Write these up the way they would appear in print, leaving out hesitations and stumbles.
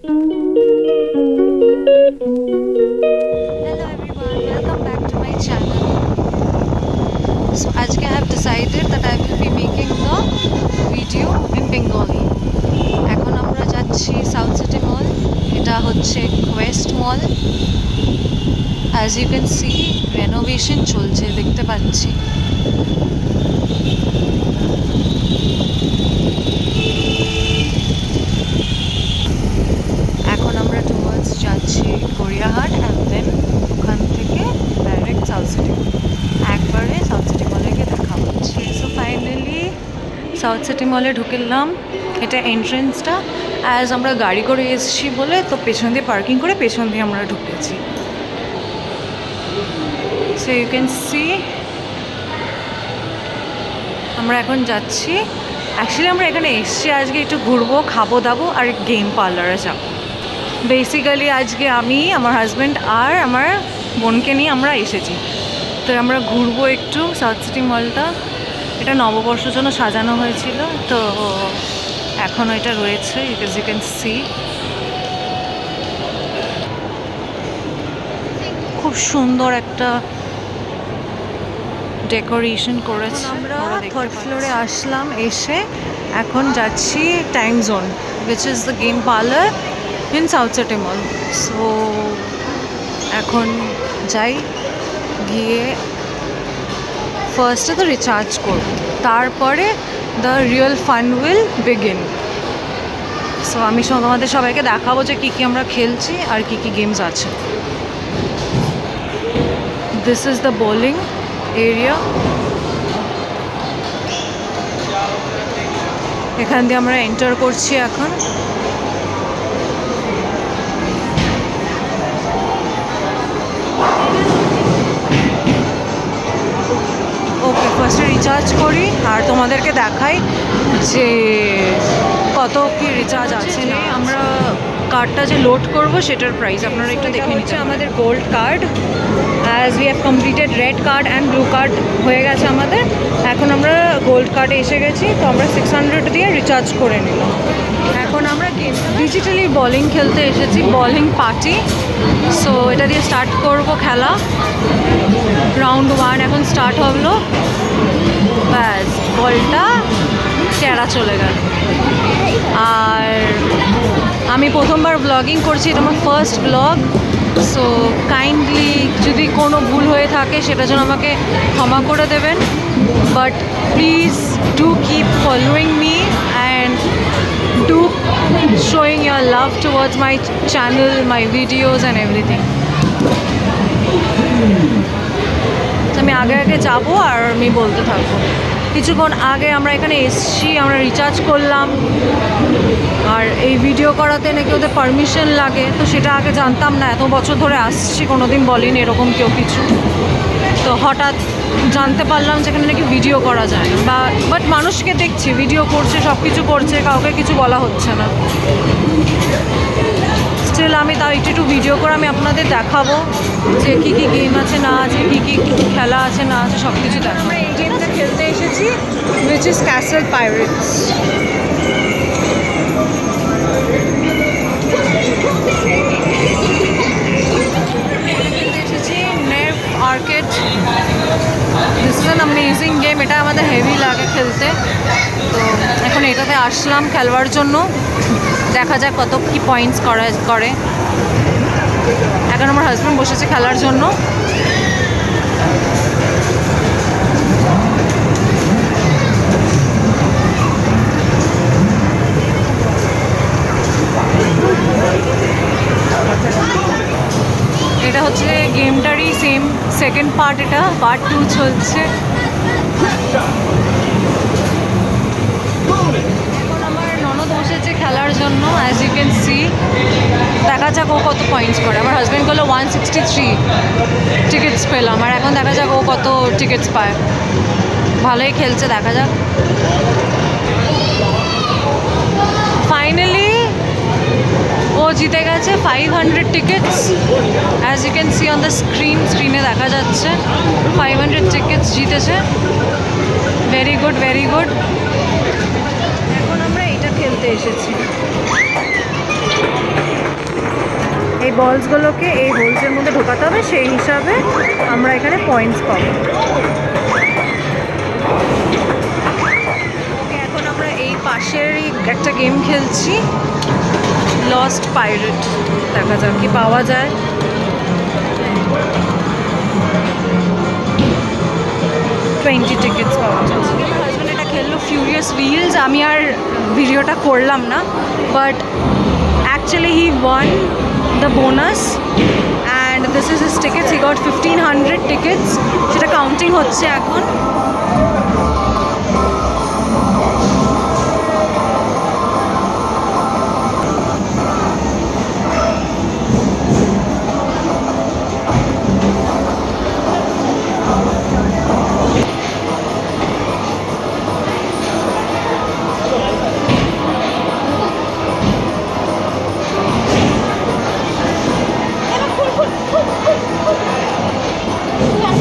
Hello everyone, welcome back to my channel. So আজকে I have decided that I will be making the video in Bengali. এখন আমরা যাচ্ছি south city মল। এটা হচ্ছে Quest mall. As you can see, renovation চলছে, দেখতে পাচ্ছি। এখন আমরা টুয়ার্ডস যাচ্ছি গড়িয়াহাট অ্যান্ড দেন ওখান থেকে ডাইরেক্ট সাউথ সিটি মল। একবারে সাউথ সিটি মলে গিয়ে দেখা হচ্ছে। সো ফাইনালি সাউথ সিটি মলে ঢুকিলাম। এটা এন্ট্রেন্সটা। অ্যাজ আমরা গাড়ি করে এসেছি বলে তো পেছন দিয়ে পার্কিং করে পেছন দিয়ে আমরা ঢুকেছি। সো ইউ ক্যান সি আমরা এখন যাচ্ছি। অ্যাকচুয়ালি আমরা এখানে এসেছি আজকে একটু ঘুরবো, খাবো দাবো আর গেম পার্লারে যাবো। বেসিক্যালি আজকে আমি, আমার হাজব্যান্ড আর আমার বোনকে নিয়ে আমরা এসেছি। তো আমরা ঘুরবো একটু সাউথ সিটি মলটা। এটা নববর্ষের জন্য সাজানো হয়েছিল, তো এখনও এটা রয়েছে। ইউ ক্যান সি খুব সুন্দর একটা ডেকোরেশন করেছে। আমরা থার্ড ফ্লোরে আসলাম, এসে এখন যাচ্ছি time zone, which is the game parlour in south city mall. So এখন যাই, গিয়ে ফার্স্টে তো রিচার্জ করব, তারপরে the real fun will begin. So আমি তোমাদের সবাইকে দেখাবো যে কী কী আমরা খেলছি আর কী কী গেমস আছে। This is the bowling area. এখান দিয়ে আমরা এন্টার করছি এখন। ওকে, ফার্স্টে রিচার্জ করি আর তোমাদেরকে দেখাই যে কত কি রিচার্জ আছে। আমরা কার্ডটা যে লোড করব সেটার প্রাইস আপনারা একটু দেখে নিচ্ছি। আমাদের gold card, as we have completed red card and blue card হয়ে গেছে আমাদের। এখন আমরা গোল্ড কার্ডে এসে গেছি, তো আমরা 600 দিয়ে রিচার্জ করে নিলাম। এখন আমরা ডিজিটালি বলিং খেলতে এসেছি, বলিং পার্টি। সো এটা দিয়ে স্টার্ট করব খেলা। রাউন্ড 1 এখন স্টার্ট হলো। ব্যাস, বলটা টেরা চলে গেল। আর আমি প্রথমবার ব্লগিং করছি, এটা আমার ফার্স্ট ব্লগ। সো কাইন্ডলি যদি কোনো ভুল হয়ে থাকে সেটা যেন আমাকে ক্ষমা করে দেবেন। But please do keep following me and do showing your love towards my channel, my videos and everything. আমি আগে আগে যাবো আর আমি বলতে থাকবো। কিছুক্ষণ আগে আমরা এখানে এসছি, আমরা রিচার্জ করলাম। আর এই ভিডিও করাতে নাকি ওদের পারমিশন লাগে, তো সেটা আগে জানতাম না। এত বছর ধরে আসছি, কোনো দিন বলিনি এরকম কেউ কিছু। তো হঠাৎ জানতে পারলাম যে এখানে নাকি ভিডিও করা যায় না। বাট মানুষকে দেখছি ভিডিও করছে, সব কিছু করছে, কাউকে কিছু বলা হচ্ছে না। স্টিল আমি তাও একটু ভিডিও করে আমি আপনাদের দেখাবো যে কী কী গেম আছে না আছে, কী কী খেলা আছে না আছে, সব কিছু দেখাবো। আমরা এই গেমটা খেলতে এসেছি, which is castle pirates. Arcade. This is an amazing game. এটা আমাদের হেভি লাগে খেলতে। তো এখন এটাতে আসলাম খেলবার জন্য। দেখা যাক কত কি পয়েন্টস করে। এখন আমার হাজব্যান্ড বসেছে খেলার জন্য। এটা হচ্ছে গেমটারই সেম সেকেন্ড পার্ট, এটা পার্ট 2 চলছে। এখন আমার ননদ বসেছে খেলার জন্য, অ্যাজ ইউ ক্যান সি। দেখা যাক ও কত পয়েন্টস করে। আমার হাজব্যান্ড করলো 163 টিকিটস পেলাম, আর এখন দেখা যাক ও কত টিকিটস পায়। ভালোই খেলছে, দেখা যাক। ফাইনালি ও জিতে গেছে 500 tickets. As you can see on the স্ক্রিনে দেখা যাচ্ছে 500 টিকিটস জিতেছে। Very good, very good. এখন আমরা এটা খেলতে এসেছি। এই বলসগুলোকে এই হোলসের মধ্যে ঢোকাতে হবে, সেই হিসাবে আমরা এখানে পয়েন্টস পাবো। ওকে, এখন আমরা এই পাশেরই একটা গেম খেলছি, লস্ট পাইরেট। দেখা যাক কি পাওয়া যায়। 20 টিকিটস পাওয়া যাচ্ছে। আমার হাজব্যান্ড এটা খেললো, ফিউরিয়াস হুইলস। আমি আর ভিডিওটা করলাম না, but actually he one the bonus and this is his tickets. He got 1500 tickets, সেটা কাউন্টিং হচ্ছে এখন।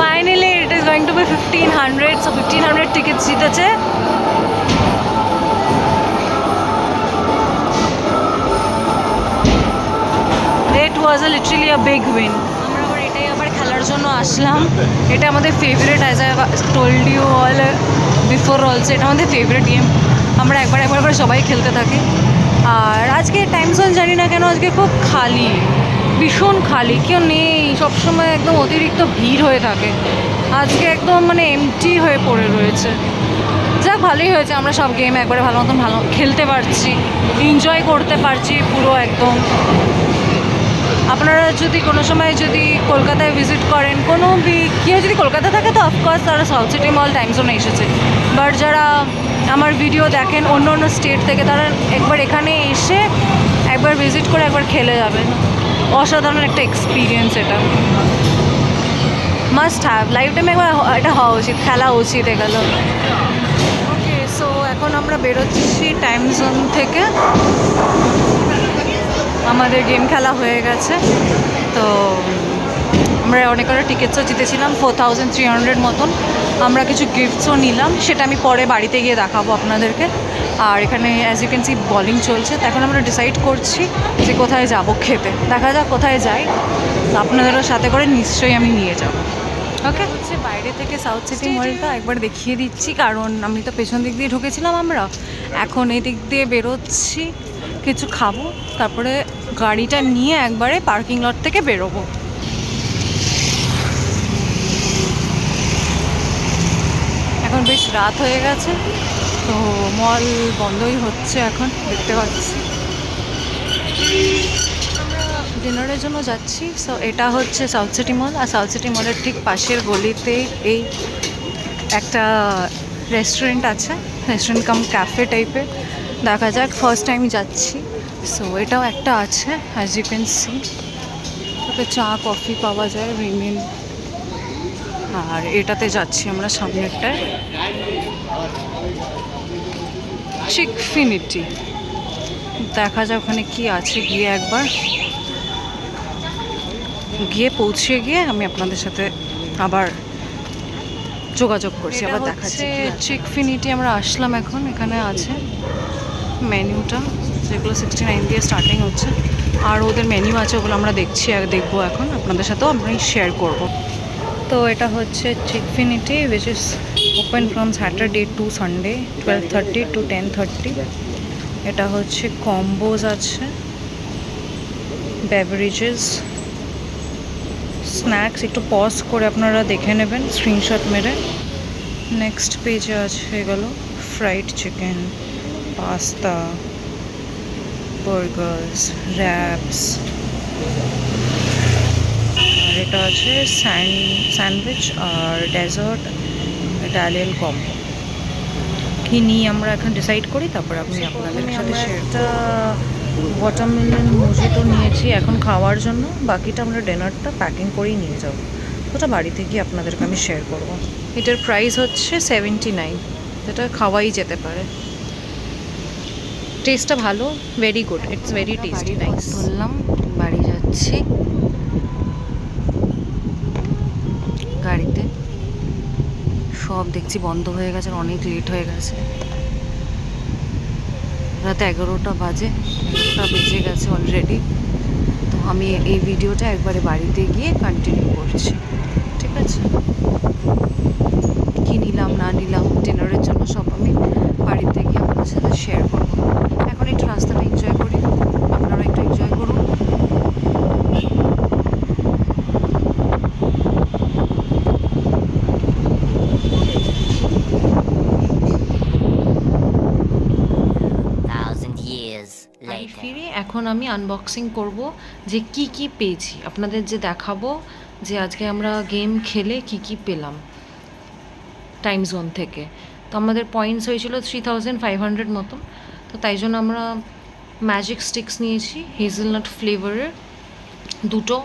Finally, it is going to be 1500. So 1500 tickets জিতেছে। It was literally a big win. আমরা আবার এটাই আবার খেলার জন্য আসলাম। এটা আমাদের favourite, as I told you all before also, এটা আমাদের ফেভারিট গেম। আমরা একবার করে সবাই খেলতে থাকি। আর আজকে টাইম জোন জানি না কেন আজকে খুব খালি, ভীষণ খালি, কেউ নেই। সবসময় একদম অতিরিক্ত ভিড় হয়ে থাকে, আজকে একদম মানে এমটি হয়ে পড়ে রয়েছে। যাক, ভালোই হয়েছে, আমরা সব গেম একবারে ভালো মতন খেলতে পারছি, এনজয় করতে পারছি পুরো একদম। আপনারা যদি কোনো সময় যদি কলকাতায় ভিজিট করেন, কেউ যদি কলকাতা থাকে তো অফকোর্স তারা সাউথ সিটি মল টাইম জোনে এসেছে, বাট যারা আমার ভিডিও দেখেন অন্য অন্য স্টেট থেকে, তারা একবার এখানে এসে একবার ভিজিট করে একবার খেলে যাবেন। অসাধারণ একটা এক্সপিরিয়েন্স, এটা মাস্ট হ্যাভ, লাইফ টাইমে একবার এটা হওয়া উচিত, খেলা উচিত এগুলো। ওকে, সো এখন আমরা বেরোচ্ছি টাইম জোন থেকে। আমাদের গেম খেলা হয়ে গেছে, তো আমরা অনেক কটা টিকিটসও জিতেছিলাম, 4300 মতন। আমরা কিছু গিফটসও নিলাম, সেটা আমি পরে বাড়িতে গিয়ে দেখাবো আপনাদেরকে। আর এখানে as you can see bowling চলছে। তো এখন আমরা ডিসাইড করছি যে কোথায় যাব খেতে। দেখা যাক কোথায় যাই, আপনাদেরও সাথে করে নিশ্চয়ই আমি নিয়ে যাব। ওকে, হচ্ছে বাইরে থেকে সাউথ সিটি মলটা একবার দেখিয়ে দিচ্ছি, কারণ আমি তো পেছন দিক দিয়ে ঢুকেছিলাম। আমরা এখন এই দিক দিয়ে বেরোচ্ছি, কিছু খাবো, তারপরে গাড়িটা নিয়ে একবারে পার্কিং লট থেকে বেরোবো। এখন বেশ রাত হয়ে গেছে, তো মল বন্ধই হচ্ছে এখন, দেখতে পাচ্ছি। আমরা ডিনারের জন্য যাচ্ছি। সো এটা হচ্ছে সাউথ সিটি মল, আর সাউথ সিটি মলের ঠিক পাশের গলিতে এই একটা রেস্টুরেন্ট আছে, রেস্টুরেন্ট কাম ক্যাফে টাইপের। দেখা যাক, ফার্স্ট টাইম যাচ্ছি। সো এটাও একটা আছে, অ্যাজ ইউ ক্যান সি। ওতে চা কফি পাওয়া যায়, রিমেন। আর এটাতে যাচ্ছি আমরা, সামনেরটায় চিকফিনিটি। দেখা যাক ওখানে কি আছে, গিয়ে একবার পৌঁছে গিয়ে আমি আপনাদের সাথে আবার যোগাযোগ করছি, আবার দেখাচ্ছি। চিকফিনিটি আমরা আসলাম এখন, এখানে আছে মেনুটা, যেগুলো 69 দিয়ে স্টার্টিং হচ্ছে। আর ওদের মেনু আছে, ওগুলো আমরা দেখবো এখন, আপনাদের সাথেও আমি শেয়ার করব। তো এটা হচ্ছে Chickfinity, which is open from Saturday to Sunday 12:30 to 10:30। এটা হচ্ছে কম্বোজ আছে, বেভারেজেস, স্ন্যাক্স। একটু পজ করে আপনারা দেখে নেবেন, স্ক্রিনশট মেরে। নেক্সট পেজে আছে এগুলো, fried chicken, pasta, burgers, wraps. আর এটা আছে স্যান্ডউইচ আর ডেজার্ট, ইটালিয়ান কম্বো। কি নিয়ে আমরা এখন ডিসাইড করি, তারপর আপনি আপনাদের সাথে শেয়ার। ওয়াটারমেলন মুজিটো নিয়েছি এখন খাওয়ার জন্য, বাকিটা আমরা ডিনারটা প্যাকিং করেই নিয়ে যাব। ওটা বাড়িতে গিয়ে আপনাদেরকে আমি শেয়ার করব। এটার প্রাইস হচ্ছে 79, যেটা খাওয়াই যেতে পারে। টেস্টটা ভালো, very good, it's very tasty, nice. বললাম বাড়ি যাচ্ছি, গাড়িতে সব দেখছি বন্ধ হয়ে গেছে, অনেক লেট হয়ে গেছে। রাত 11টা বাজে, 11টা বেজে গেছে অলরেডি। তো আমি এই ভিডিওটা একবারে বাড়িতে গিয়ে কন্টিনিউ করছি, ঠিক আছে? কী নিলাম না নিলাম ডিনারের জন্য সব আমি বাড়িতে গিয়ে আপনাদের সাথে শেয়ার করবো। এখন একটু রাস্তাটা এনজয় করি, আপনারা একটু এনজয় করুন। বাড়ি ফিরে এখন আমি আনবক্সিং করব যে কি কি পেয়েছি, আপনাদের যে দেখাবো যে আজকে আমরা গেম খেলে কি কি পেলাম টাইম জোন থেকে। তো আমাদের পয়েন্টস হয়েছিল 3500 মতন। তো তাই জন্য আমরা ম্যাজিক স্টিক্স নিয়েছি হেজেলনাট ফ্লেভারের দুটো,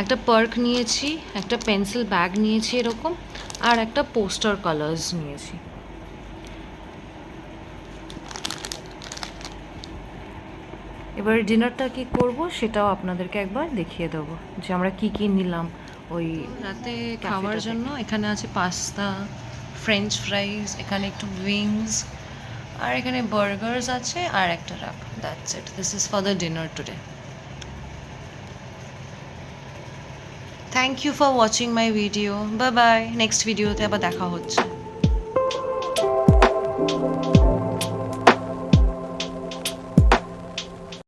একটা পার্ক নিয়েছি, একটা পেন্সিল ব্যাগ নিয়েছি এরকম, আর একটা পোস্টার কালার্স নিয়েছি। এবার ডিনারটা কি করব সেটাও আপনাদেরকে একবার দেখিয়ে দেবো যে আমরা কি কি নিলাম। ওই রাতে খাওয়ার জন্য এখানে আছে পাস্তা, ফ্রেঞ্চ ফ্রাইজ, এখানে একটু উইংস, আর এখানে বার্গার্স আছে আর একটা wrap. That's it, this is for the dinner today. Thank you for watching my video. Bye bye, next ভিডিওতে আবার দেখা হচ্ছে।